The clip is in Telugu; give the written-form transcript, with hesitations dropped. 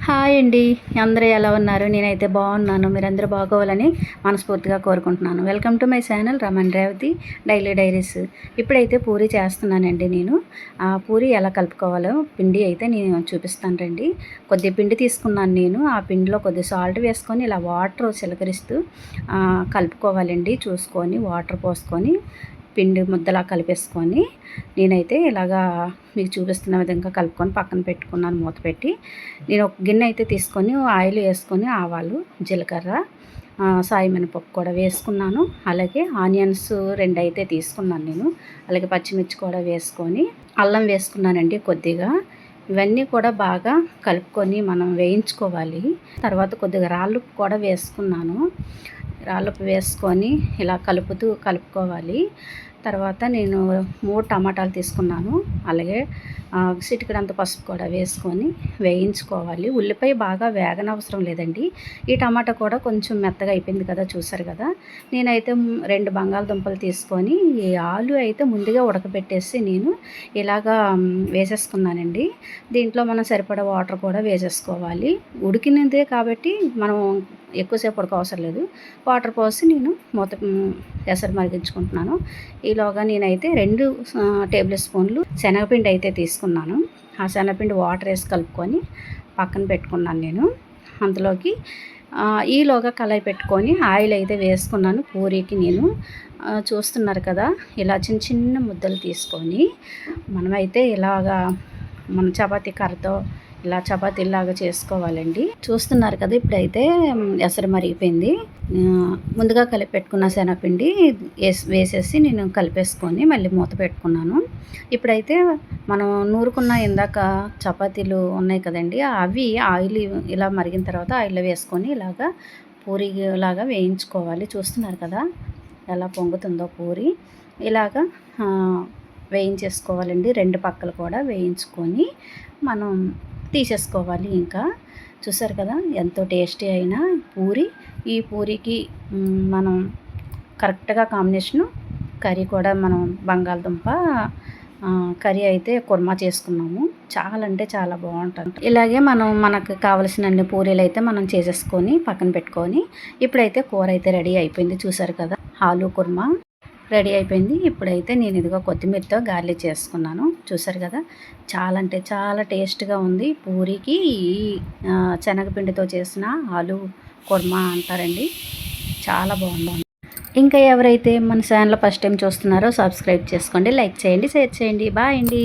హాయ్ అండి. అందరూ ఎలా ఉన్నారు? నేనైతే బాగున్నాను. మీరందరూ బాగోవాలని మనస్ఫూర్తిగా కోరుకుంటున్నాను. Welcome to my channel Raman Revathi daily diaries. ఇప్పుడైతే పూరి చేస్తున్నానండి నేను. ఆ పూరి ఎలా కలుపుకోవాలో పిండి అయితే నేను చూపిస్తాను రండి. కొద్ది పిండి తీసుకున్నాను నేను. ఆ పిండిలో కొద్ది సాల్ట్ వేసుకొని ఇలా వాటర్ చిలకరిస్తూ కలుపుకోవాలండి. చూసుకొని వాటర్ పోసుకొని పిండి ముద్దలా కలిపేసుకొని నేనైతే ఇలాగా మీకు చూపిస్తున్న విధంగా కలుపుకొని పక్కన పెట్టుకున్నాను మూత పెట్టి. నేను ఒక గిన్నె అయితే తీసుకొని ఆయిల్ వేసుకొని ఆవాలు, జీలకర్ర, సాయి మినపప్పు కూడా వేసుకున్నాను. అలాగే ఆనియన్స్ 2 అయితే తీసుకున్నాను నేను. అలాగే పచ్చిమిర్చి కూడా వేసుకొని అల్లం వేసుకున్నానండి కొద్దిగా. ఇవన్నీ కూడా బాగా కలుపుకొని మనం వేయించుకోవాలి. తర్వాత కొద్దిగా రాళ్ళుప్పు కూడా వేసుకున్నాను. రాళ్ళుప్పు వేసుకొని ఇలా కలుపుకోవాలి. తర్వాత నేను 3 టమాటాలు తీసుకున్నాను. అలాగే చిటికెడంత పసుపు కూడా వేసుకొని వేయించుకోవాలి. ఉల్లిపాయ బాగా వేగనవసరం లేదండి. ఈ టమాటా కూడా కొంచెం మెత్తగా అయిపోయింది కదా, చూసారు కదా. నేనైతే 2 బంగాళదుంపలు తీసుకొని ఈ ఆలు అయితే ముందుగా ఉడకబెట్టేసి నేను ఇలాగా వేసేసుకున్నానండి. దీంట్లో మనం సరిపడా వాటర్ కూడా వేసేసుకోవాలి. ఉడికినదే కాబట్టి మనం ఎక్కువసేపు ఉడకవసరం లేదు. వాటర్ పోసి నేను ఎసరు మరిగించుకుంటున్నాను. ఈలోగా నేనైతే 2 టేబుల్ స్పూన్లు శనగపిండి అయితే తీసుకున్నాను. ఆ శనగపిండి వాటర్ వేసి కలుపుకొని పక్కన పెట్టుకున్నాను నేను. అందులోకి ఈలోగా కళాయి పెట్టుకొని ఆయిల్ అయితే వేసుకున్నాను. పూరీకి నేను చూస్తున్నారు కదా, ఇలా చిన్న చిన్న ముద్దలు తీసుకొని మనమైతే ఇలాగా మన చపాతీ కర్రతో ఇలా చపాతీలాగా చేసుకోవాలండి. చూస్తున్నారు కదా, ఇప్పుడైతే ఎసరు మరిగిపోయింది. ముందుగా కలిపి పెట్టుకున్న శనగపిండి వేసేసి నేను కలిపేసుకొని మళ్ళీ మూత పెట్టుకున్నాను. ఇప్పుడైతే మనం నూరుకున్న ఇందాక చపాతీలు ఉన్నాయి కదండి, అవి ఆయిల్ ఇలా మరిగిన తర్వాత ఆయిల్లో వేసుకొని ఇలాగా పూరీలాగా వేయించుకోవాలి. చూస్తున్నారు కదా ఎలా పొంగుతుందో పూరి. ఇలాగా వేయించేసుకోవాలండి. 2 పక్కలు కూడా వేయించుకొని మనం తీసేసుకోవాలి. ఇంకా చూసారు కదా ఎంతో టేస్టీ అయిన పూరి. ఈ పూరికి మనం కరెక్ట్గా కాంబినేషను కర్రీ కూడా మనం బంగాళదుంప కర్రీ అయితే కుర్మా చేసుకున్నాము. చాలా అంటే చాలా బాగుంటుంది. ఇలాగే మనకు కావలసిన పూరీలు అయితే మనం చేసేసుకొని పక్కన పెట్టుకొని ఇప్పుడైతే కూర అయితే రెడీ అయిపోయింది. చూసారు కదా, ఆలు కుర్మా రెడీ అయిపోయింది. ఇప్పుడైతే నేను ఇదిగో కొత్తిమీరతో గార్లిక్ చేసుకున్నాను. చూసారు కదా, చాలా అంటే చాలా టేస్ట్గా ఉంది. పూరికి శనగపిండితో చేసిన ఆలు కుర్మా అంటారండి. చాలా బాగుంది. ఇంకా ఎవరైతే మన ఛానల్ ఫస్ట్ టైం చూస్తున్నారో సబ్స్క్రైబ్ చేసుకోండి, లైక్ చేయండి, షేర్ చేయండి. బాయ్ అండి.